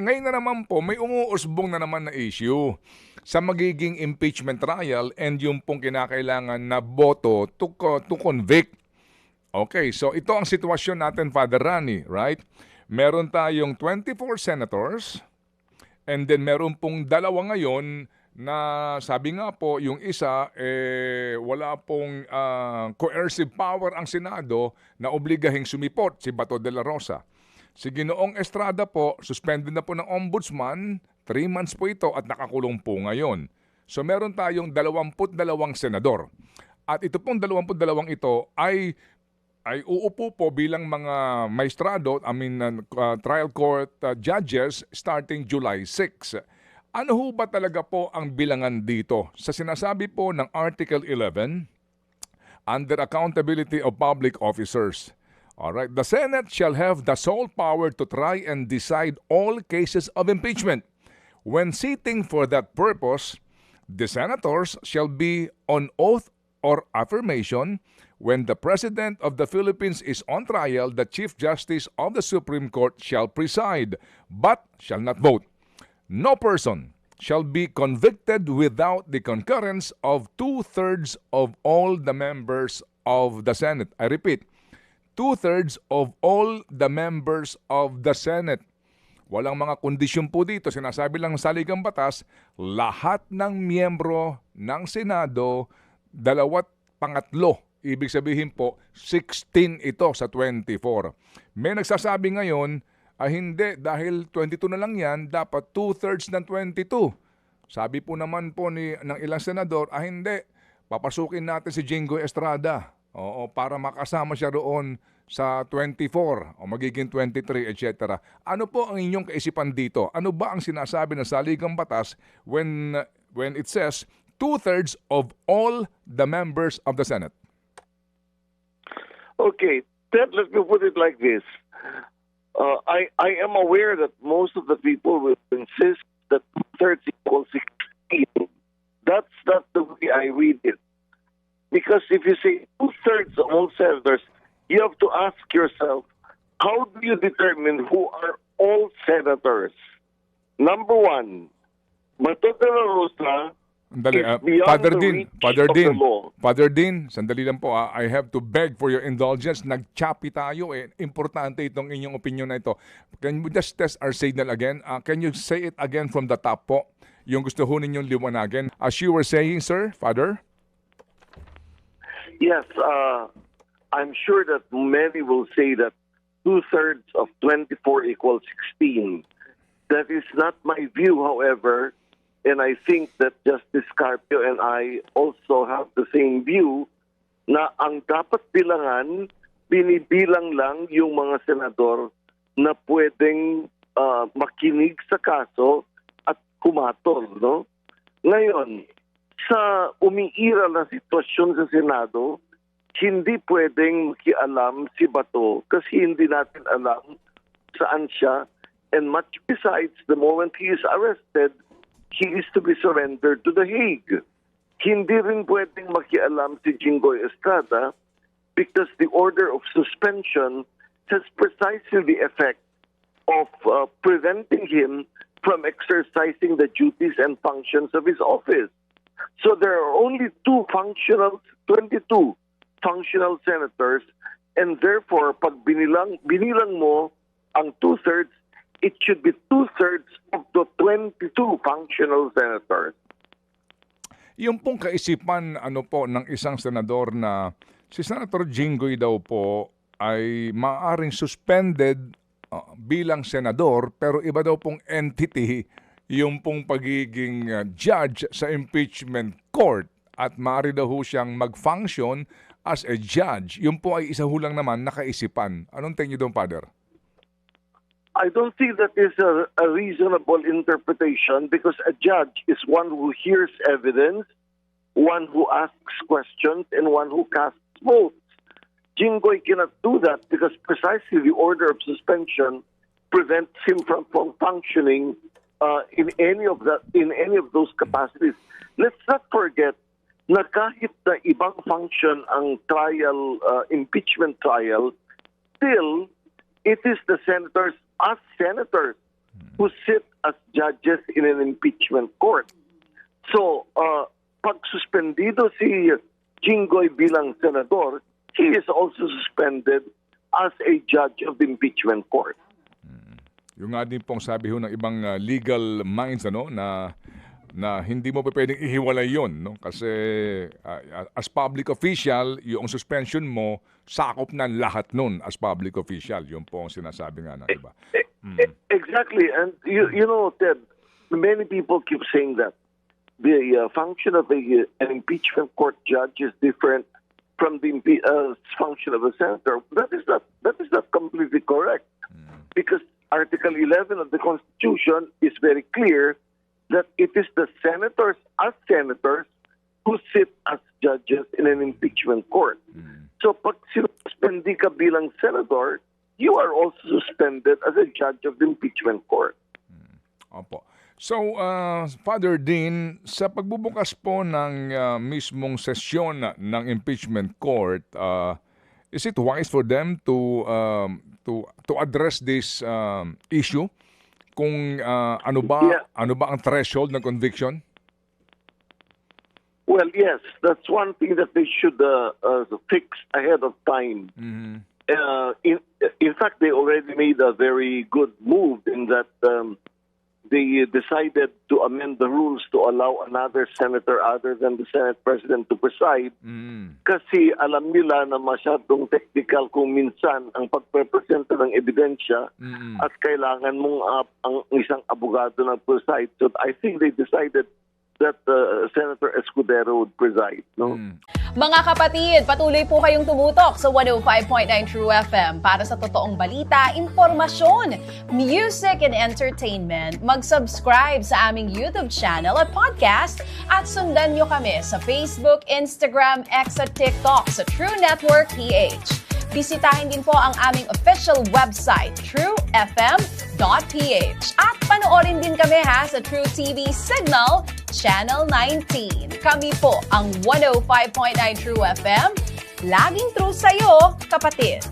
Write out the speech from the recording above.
Ngayon na naman po, may umuusbong na naman na issue sa magiging impeachment trial and yung pong kinakailangan na boto to convict. Okay, so ito ang sitwasyon natin, Father Rani, right? Meron tayong 24 senators and then meron pong dalawa ngayon na sabi nga po, yung isa, wala pong coercive power ang Senado na obligahing sumipot, si Bato de la Rosa. Si Ginoong Estrada po, suspended na po ng ombudsman, 3 months po ito at nakakulong po ngayon. So meron tayong 22 senador. At ito pong 22 ito ay uupo po bilang mga maestrado, trial court judges starting July 6. Ano ho ba talaga po ang bilangan dito? Sa sinasabi po ng Article 11, under accountability of public officers. Alright, the Senate shall have the sole power to try and decide all cases of impeachment. When sitting for that purpose, the senators shall be on oath or affirmation. When the President of the Philippines is on trial, the Chief Justice of the Supreme Court shall preside, but shall not vote. No person shall be convicted without the concurrence of 2/3 of all the members of the Senate. I repeat, 2/3 of all the members of the Senate. Walang mga kondisyon po dito. Sinasabi lang sa saligang batas, lahat ng miyembro ng Senado, 2/3. Ibig sabihin po, 16 ito sa 24. May nagsasabi ngayon, hindi, dahil 22 na lang yan, dapat 2/3 ng 22. Sabi po naman po ng ilang senador, hindi, papasukin natin si Jinggoy Estrada. Oo, para makasama siya roon sa 24 o magiging 23, etc. Ano po ang inyong kaisipan dito? Ano ba ang sinasabi ng saligang batas when it says 2/3 of all the members of the Senate? Okay, Ted, let me put it like this. I am aware that most of the people will insist that 2/3 equals 16. That's not the way I read it. Because if you say 2/3 of all senators, you have to ask yourself, how do you determine who are all senators? Number one, Bato de la Rosa is beyond Father the Dean, reach of the law. Father Dean, sandali lang po. I have to beg for your indulgence. Nag-choppy tayo. Importante itong inyong opinion na ito. Can we just test our signal again? Can you say it again from the top po? Yung gusto ho ninyong liwanagin. As you were saying, sir, Father? Yes, I'm sure that many will say that 2/3 of 24 equals 16. That is not my view, however, and I think that Justice Carpio and I also have the same view na ang dapat bilangan, binibilang lang yung mga senador na pwedeng makinig sa kaso at kumatol, no? Ngayon, sa umiiral na sitwasyon sa Senado, hindi pwedeng makialam si Bato kasi hindi natin alam saan siya. And much besides, the moment he is arrested, he is to be surrendered to The Hague. Hindi rin pwedeng makialam si Jinggoy Estrada because the order of suspension has precisely the effect of preventing him from exercising the duties and functions of his office. So there are only 22 functional senators, and therefore, pag binilang mo ang 2/3, it should be 2/3 of the 22 functional senators. Yung pong kaisipan po ng isang senador na si Senator Jinggoy daw po ay maaaring suspended bilang senador pero iba daw pong entity yung pong pagiging judge sa impeachment court at maaari daw ho siyang mag-function as a judge. Yung po ay isa hulang naman nakaisipan. Anong tingin niyo doon, Father? I don't think that is a reasonable interpretation because a judge is one who hears evidence, one who asks questions, and one who casts votes. Jinggoy cannot do that because precisely the order of suspension prevents him from functioning in any of those capacities. Let's not forget na kahit na ibang function ang trial, impeachment trial, still it is the senators as senators who sit as judges in an impeachment court. So, pag suspendido si Jinggoy bilang senador, he is also suspended as a judge of the impeachment court. Yung nga din pong sabi ho ng ibang legal minds na hindi mo pa pwedeng ihiwalay yon, no? Kasi as public official, yung suspension mo sakop na lahat nun as public official. Yun po ang sinasabi nga ng iba. Exactly. And you know, Ted, many people keep saying that the function of an impeachment court judge is different from the function of a senator. That is not completely correct, because Article 11 of the Constitution is very clear that it is the senators as senators who sit as judges in an impeachment court. So pag sinuspindi ka bilang senator, you are also suspended as a judge of the impeachment court. Opo. So, Father Dean, sa pagbubukas po ng mismong sesyon ng impeachment court, is it wise for them to address this issue? Kung ano ba ang threshold ng conviction? Well, yes, that's one thing that they should fix ahead of time. In fact, they already made a very good move in that they decided to amend the rules to allow another senator other than the Senate President to preside. Kasi alam nila na masyadong technical kung minsan ang pagprepresenta ng ebidensya at kailangan mong ang isang abogado na preside. So I think they decided that Senator Escudero would preside. No? Mga kapatid, patuloy po kayong tumutok sa 105.9 True FM para sa totoong balita, impormasyon, music and entertainment. Mag-subscribe sa aming YouTube channel at podcast at sundan nyo kami sa Facebook, Instagram, X at TikTok sa True Network PH. Bisitahin din po ang aming official website, truefm.ph. At panoorin din kami sa True TV Signal, Channel 19. Kami po ang 105.9 True FM. Laging true sa'yo, kapatid.